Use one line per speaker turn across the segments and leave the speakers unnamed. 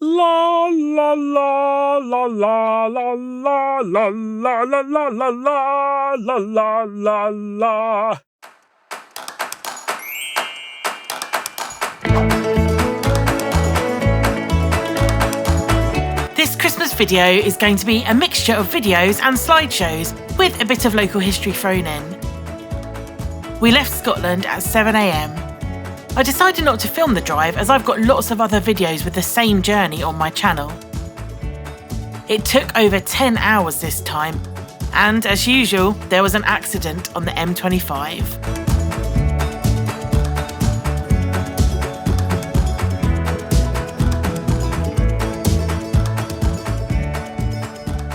La la la la la la la la la la la la la la la la.
This Christmas video is going to be a mixture of videos and slideshows with a bit of local history thrown in. We left Scotland at 7 AM. I decided not to film the drive as I've got lots of other videos with the same journey on my channel. It took over 10 hours this time, and as usual, there was an accident on the M25.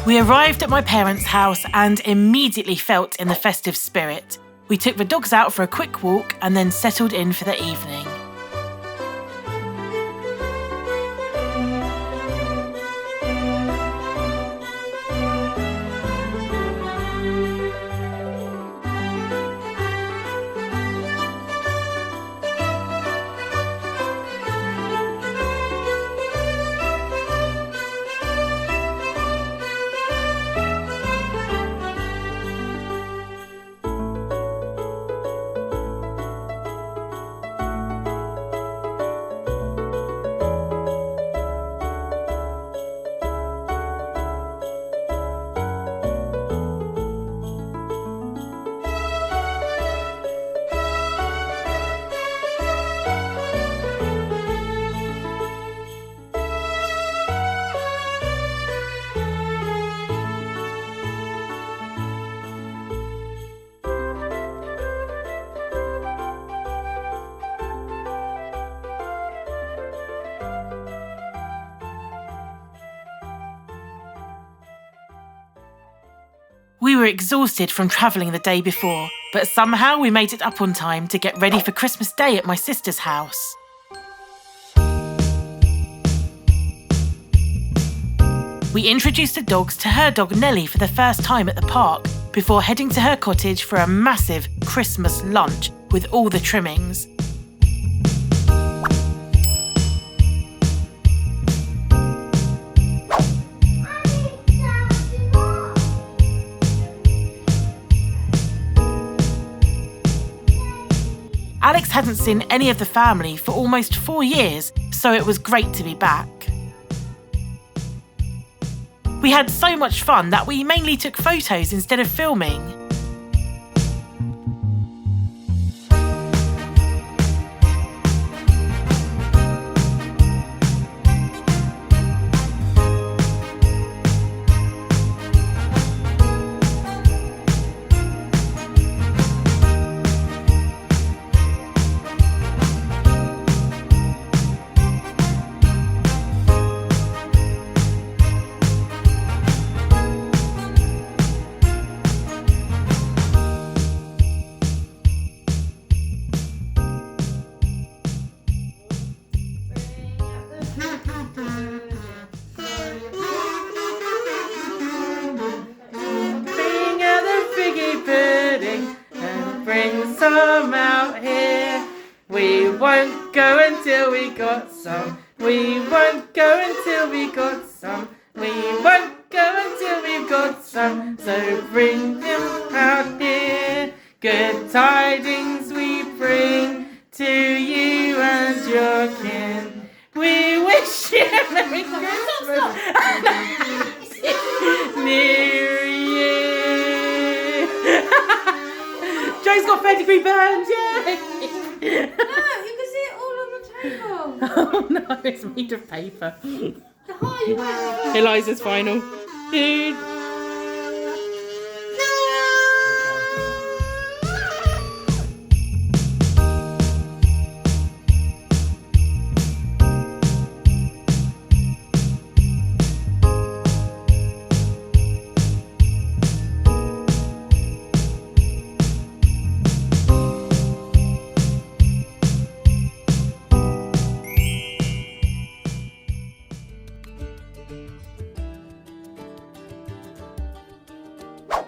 We arrived at my parents' house and immediately felt in the festive spirit. We took the dogs out for a quick walk and then settled in for the evening. We were exhausted from travelling the day before, but somehow we made it up on time to get ready for Christmas Day at my sister's house. We introduced the dogs to her dog Nellie for the first time at the park, before heading to her cottage for a massive Christmas lunch with all the trimmings. Alex hadn't seen any of the family for almost 4 years, so it was great to be back. We had so much fun that we mainly took photos instead of filming. Some out here. We won't go until we got some. We won't go until we got some. We won't go until we've got some. So bring them out here. Good tidings we bring to you and your kin. We wish you a Merry Christmas and New Year. Joe's got third-degree burns, yay!
No, you can see it all on the table.
Oh no, it's made of paper.
Oh,
Eliza's final. Dude.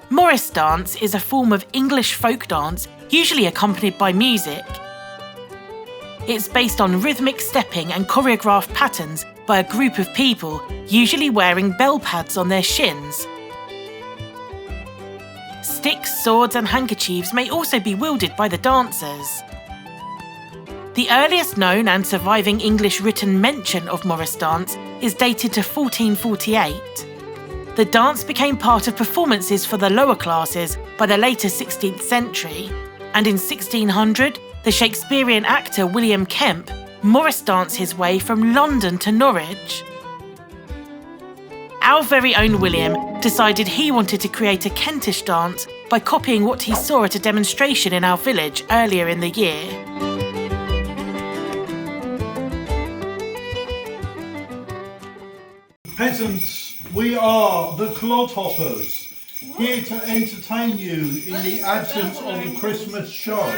Morris dance is a form of English folk dance, usually accompanied by music. It's based on rhythmic stepping and choreographed patterns by a group of people, usually wearing bell pads on their shins. Sticks, swords and handkerchiefs may also be wielded by the dancers. The earliest known and surviving English written mention of Morris dance is dated to 1448. The dance became part of performances for the lower classes by the later 16th century, and in 1600, the Shakespearean actor William Kemp Morris danced his way from London to Norwich. Our very own William decided he wanted to create a Kentish dance by copying what he saw at a demonstration in our village earlier in the year.
Peasants, we are the clodhoppers, here to entertain you in the absence of a Christmas show.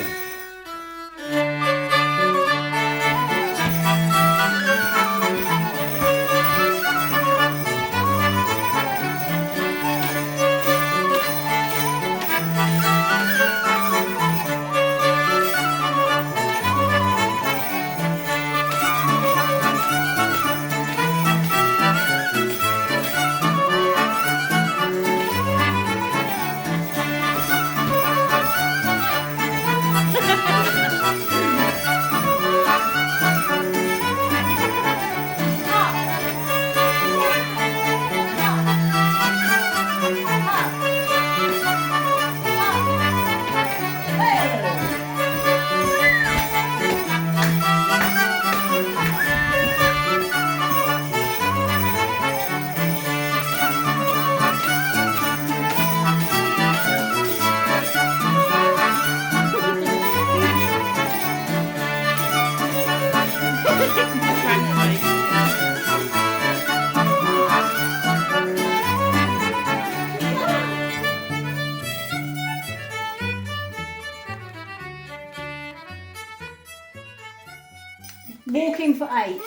Walking for 8.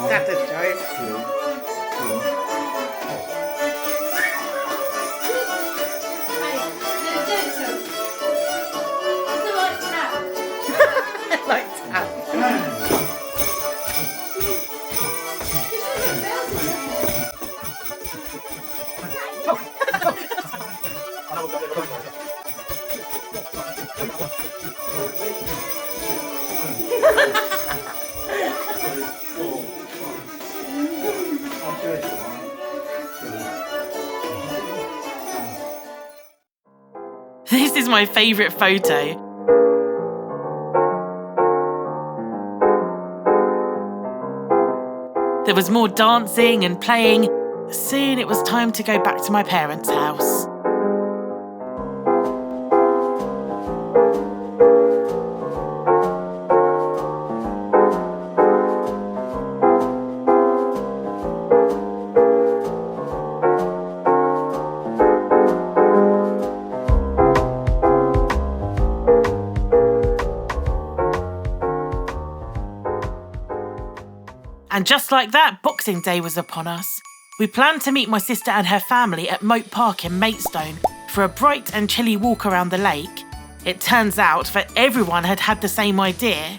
That's a joke. Like tap. This is my favourite photo. There was more dancing and playing. Soon it was time to go back to my parents' house. And just like that, Boxing Day was upon us. We planned to meet my sister and her family at Mote Park in Maidstone for a bright and chilly walk around the lake. It turns out that everyone had had the same idea.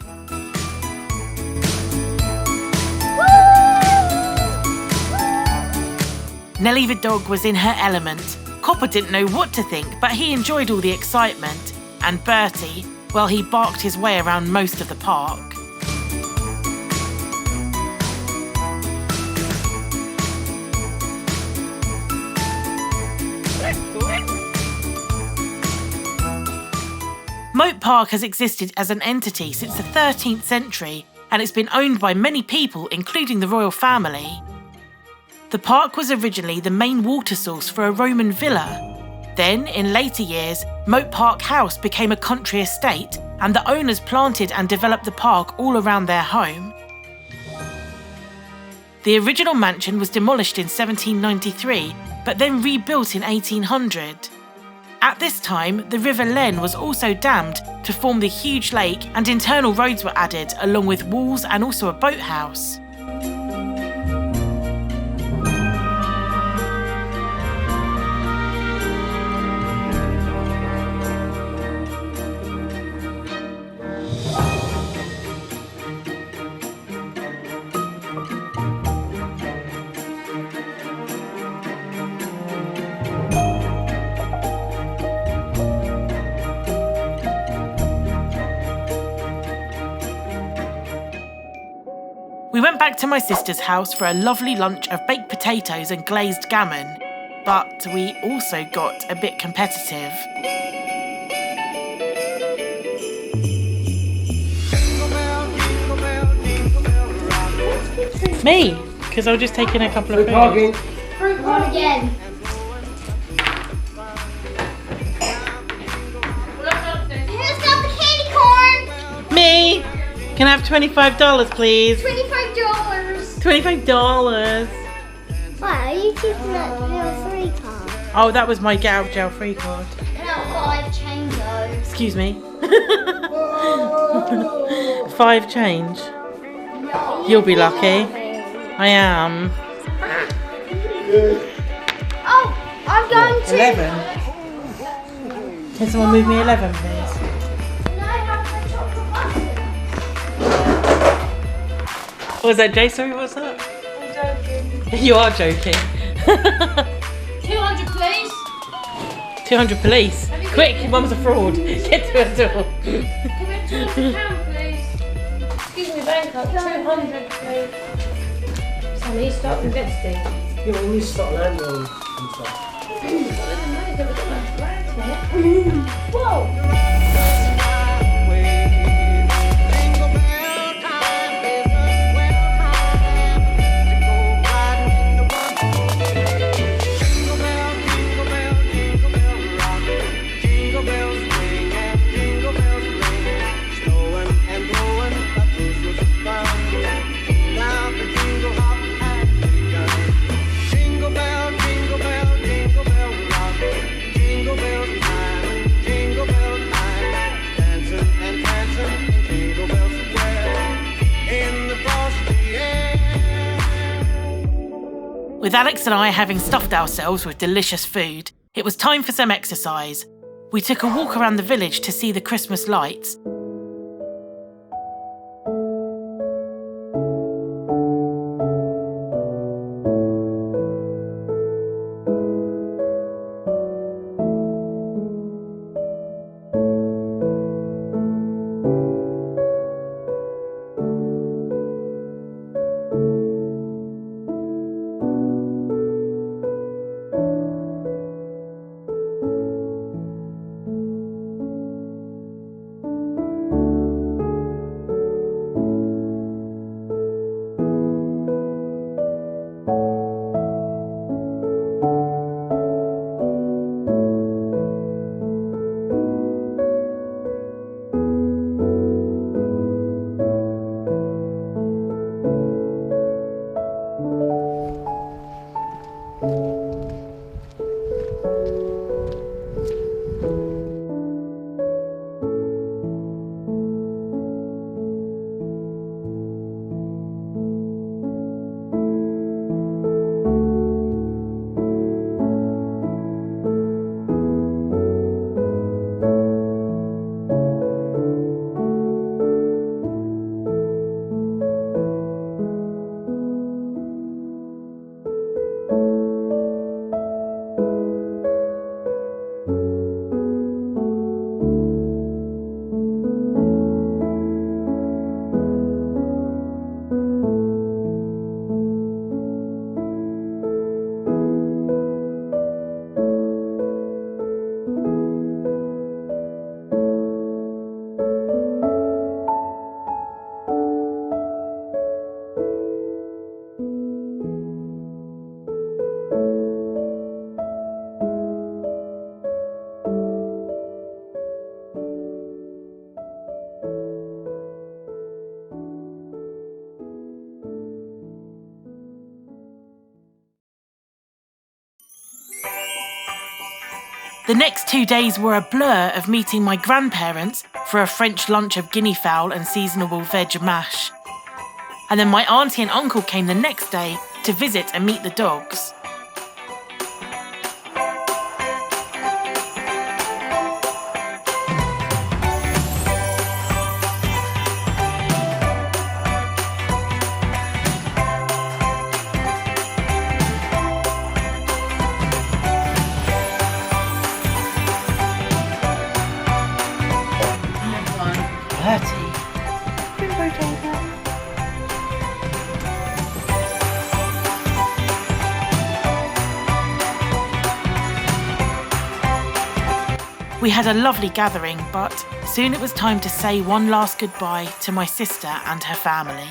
Nellie the dog was in her element. Copper didn't know what to think, but he enjoyed all the excitement. And Bertie, well, he barked his way around most of the park. Mote Park has existed as an entity since the 13th century, and it's been owned by many people, including the royal family. The park was originally the main water source for a Roman villa. Then, in later years, Mote Park House became a country estate, and the owners planted and developed the park all around their home. The original mansion was demolished in 1793, but then rebuilt in 1800. At this time, the River Len was also dammed to form the huge lake, and internal roads were added, along with walls and also a boathouse. back to my sister's house for a lovely lunch of baked potatoes and glazed gammon. But we also got a bit competitive. Me, because I've just taken a couple of things.
Fruit one again. Who's got the candy corn?
Me! Can I have $25, please?
$25.
$25.
Why are you keeping that jail free card?
Oh, that was my get out of jail free card.
No, 5 change though.
Excuse me. 5 change.
No.
You'll be lucky. I am.
Oh, I'm going to.
11. Can someone move me 11, please?
Can I have the chocolate button?
What was that, Jay? Sorry, what's that?
I'm joking.
You are joking.
200 please.
200 police. Quick, your mum's a fraud. Get to her door.
Can we have 200 pounds please? Excuse me, bank up. 200 please. Sammy, stop investing.
Yeah, we need to start landing and stuff.
Whoa!
With Alex and I having stuffed ourselves with delicious food, it was time for some exercise. We took a walk around the village to see the Christmas lights. The next 2 days were a blur of meeting my grandparents for a French lunch of guinea fowl and seasonable veg mash. And then my auntie and uncle came the next day to visit and meet the dogs. We had a lovely gathering, but soon it was time to say one last goodbye to my sister and her family.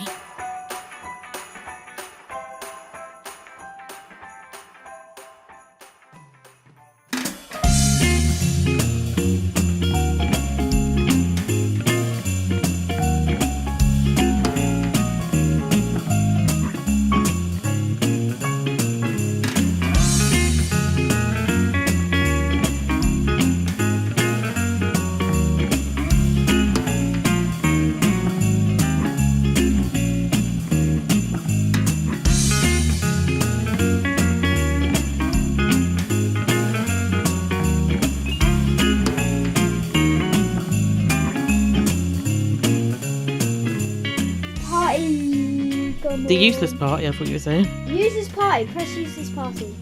The useless party, I thought you were saying.
Useless party, press useless party.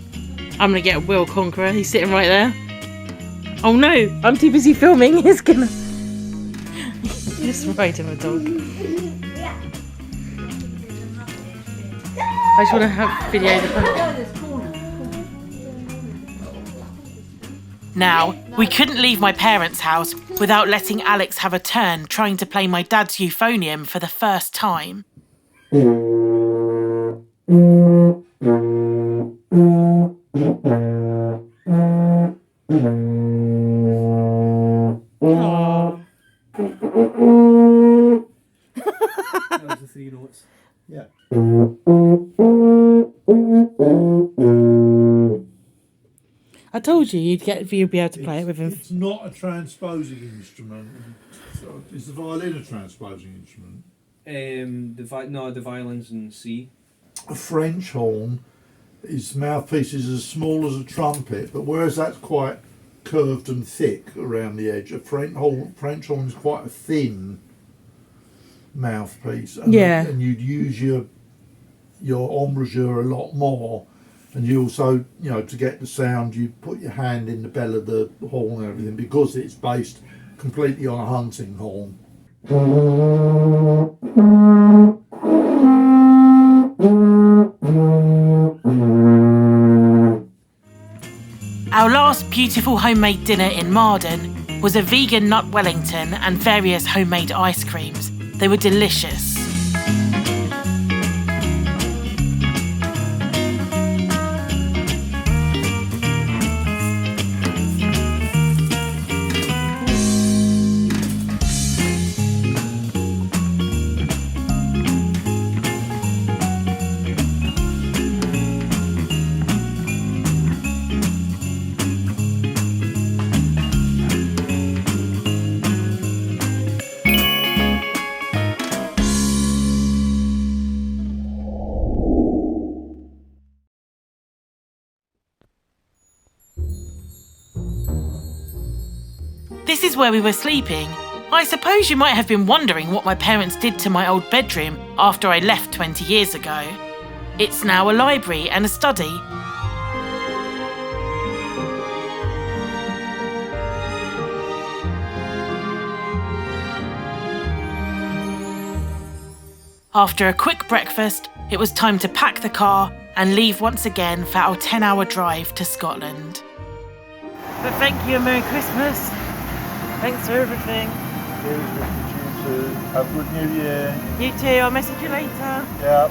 I'm gonna get a Will Conqueror, he's sitting right there. Oh no, I'm too busy filming, he's gonna... Just ride him a dog. I just want to have video the Now, we couldn't leave my parents' house without letting Alex have a turn trying to play my dad's euphonium for the first time.
Yeah.
I told you you'd be able to play it with him.
It's not a transposing instrument. So is the violin a transposing instrument?
The violin's in C.
A French horn, its mouthpiece is as small as a trumpet, but whereas that's quite curved and thick around the edge, a French horn is quite a thin mouthpiece. And,
yeah.
And you'd use your embrasure a lot more. And you also, to get the sound, you put your hand in the bell of the horn and everything, because it's based completely on a hunting horn.
Our last beautiful homemade dinner in Marden was a vegan nut Wellington and various homemade ice creams. They were delicious. This is where we were sleeping. I suppose you might have been wondering what my parents did to my old bedroom after I left 20 years ago. It's now a library and a study. After a quick breakfast, it was time to pack the car and leave once again for our 10-hour drive to Scotland. But thank you and Merry Christmas. Thanks for everything.
You too. Have a good New Year.
You too, I'll message you later.
Yeah.